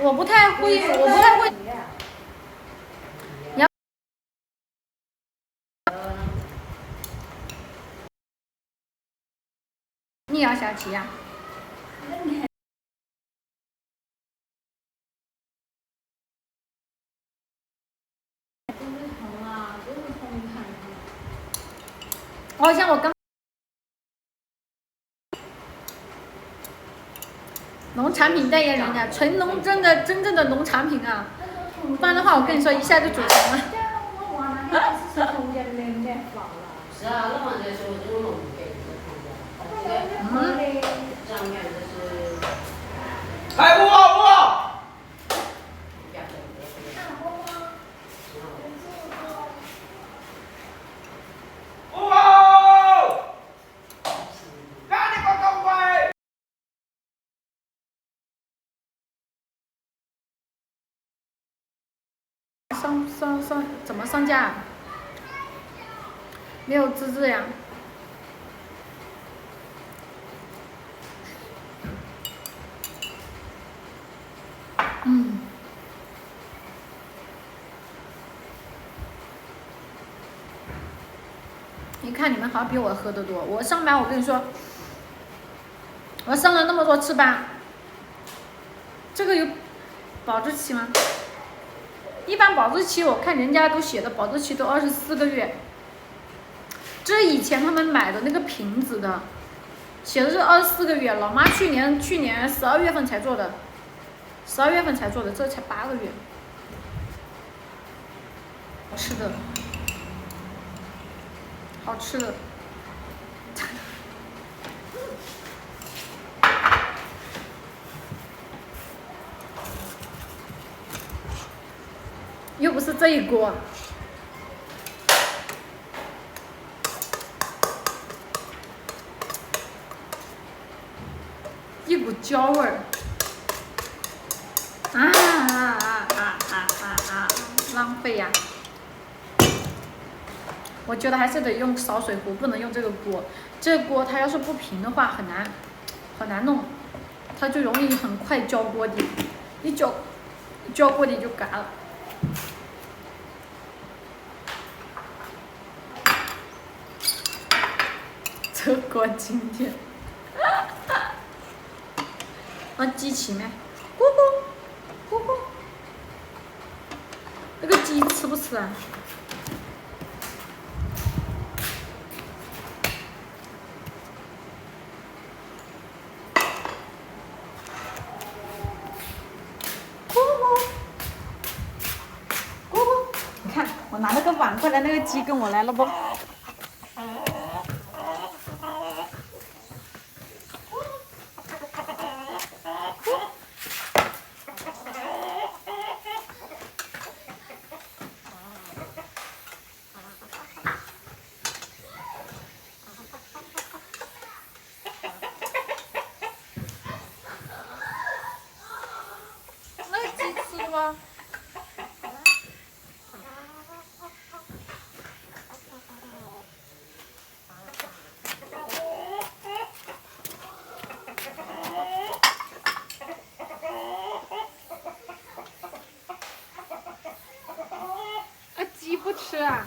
我不太会。你要下棋呀？好像我刚农产品代言人呀，纯农真正的农产品啊，不然的话我跟你说一下就煮成了。是啊，那么这是我这种农给上面这是。哎，我。怎么上架？没有资质呀。你看你们好像比我喝得多，我上班我跟你说，我上了那么多次班，这个有保质期吗？一般保质期我看人家都写的保质期都24个月，这是以前他们买的那个瓶子的，写的是24个月。老妈去年12月份才做的，12月份才做的，这才8个月。好吃的，好吃的。又不是这一锅，一股焦味儿，浪费呀！我觉得还是得用烧水壶，不能用这个锅。这个锅它要是不平的话，很难弄，它就容易很快焦锅底，一焦锅底就嘎了。这锅今天，鸡起没？咕咕咕咕，那个鸡吃不吃啊？你看，我拿了个碗过来，那个鸡跟我来了不？那个鸡吃了吗？鸡不吃啊？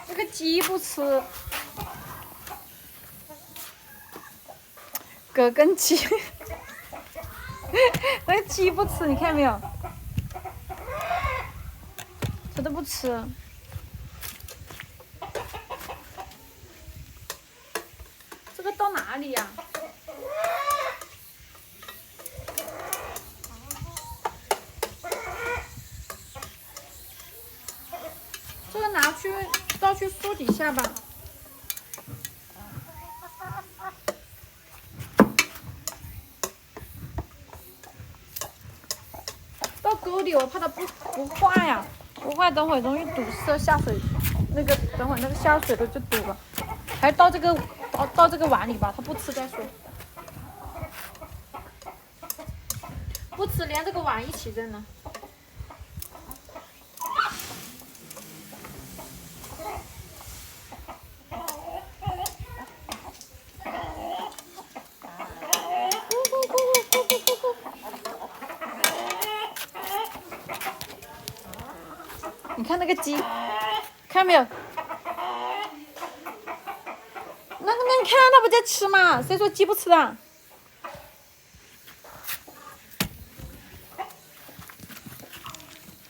这个鸡不吃，哥跟鸡，那个鸡不吃，你看没有？它都不吃。这个到哪里呀？这个倒去树底下吧。到沟里我怕它不化呀，不化等会容易堵塞下水，等会那个下水的就堵了。还是倒这个碗里吧，它不吃再说。不吃连这个碗一起扔了。那个鸡，看到没有？那你看它不在吃嘛？谁说鸡不吃的？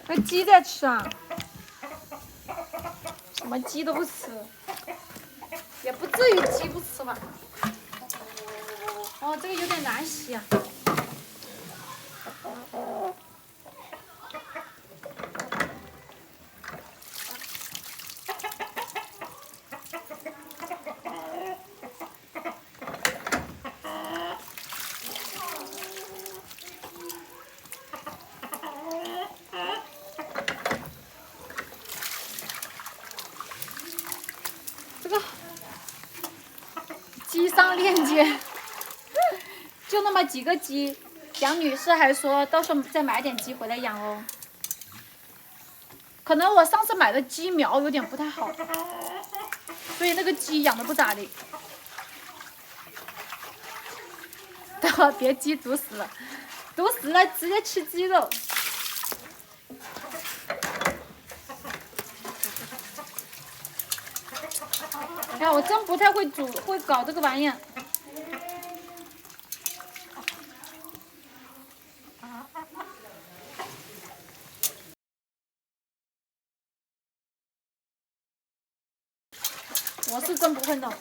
那鸡在吃啊？什么鸡都不吃，也不至于鸡不吃吧？哦，这个有点难洗啊。这个鸡上链接，就那么几个鸡。杨女士还说，到时候再买点鸡回来养哦。可能我上次买的鸡苗有点不太好，所以那个鸡养的不咋地。等会别鸡毒死了，毒死了直接吃鸡肉。哎呀，我真不太会煮，会搞这个玩意儿。我是真不会弄。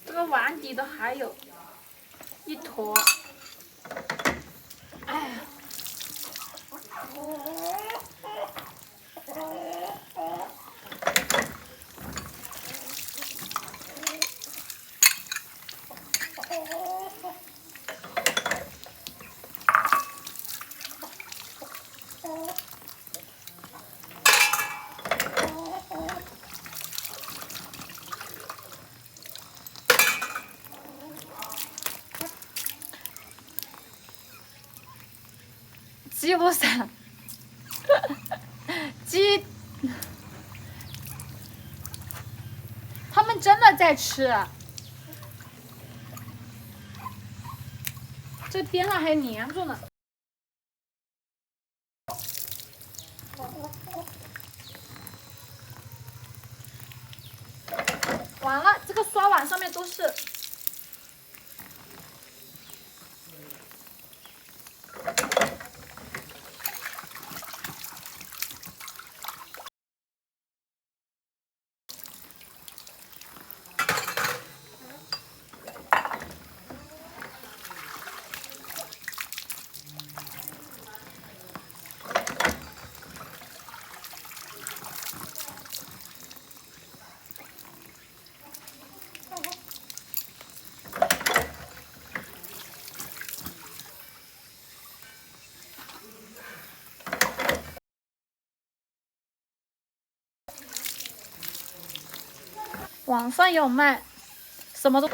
这个碗底的还有一坨，哎呀。鸡不散，鸡，他们真的在吃，这边上还粘住呢。完了，这个刷碗上面都是。网上有卖，什么都。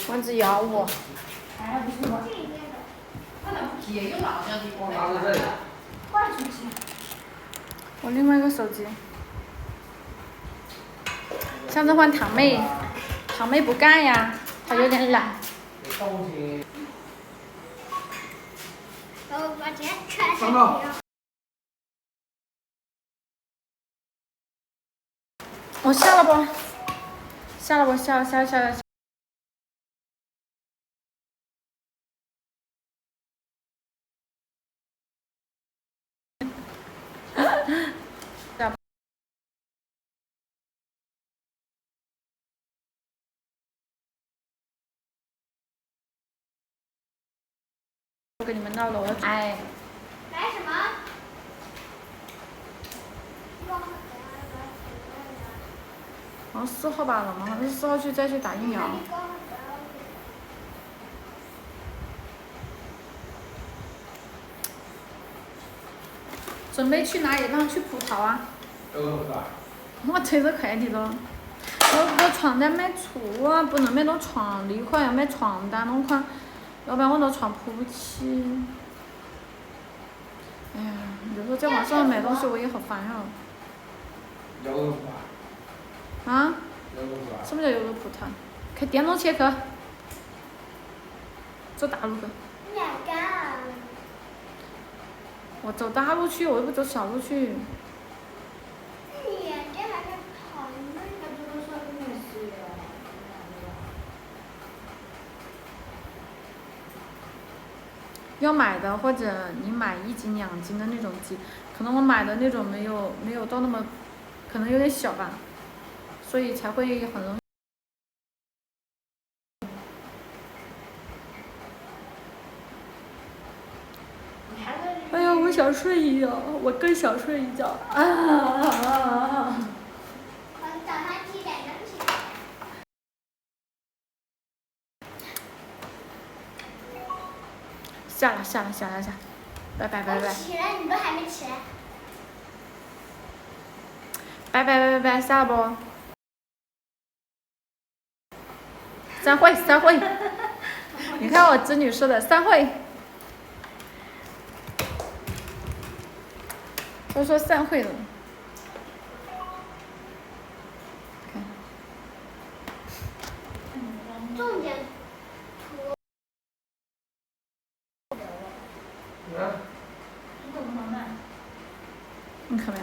蚊子咬我。我另外一个手机。下次换堂妹，堂妹不干呀，她有点懒。我下了不？下了不？下了。不跟你们闹了，我哎。买什么？好像4号吧了吗？好像4号再去打疫苗。准备去哪里？让去葡萄啊。我催着快递了。我床单买错啊，不能买到床那块，要买床单那块，要不然我那床铺不起。哎呀，有时候在网上买东西我也好烦哦。摇个葡萄。啊？什么叫摇个葡萄？开电动车去。走大路去。我走大路去，我又不走小路去。要买的或者你买1斤2斤的那种鸡，可能我买的那种没有到那么，可能有点小吧，所以才会很容易。哎呀，我想睡一觉，我更想睡一觉啊！早上几点钟起来？下了，拜拜。我起来，你都还没起来。拜，下了不？散会。你看我侄女说的散会。都说散会了。重点。你看没？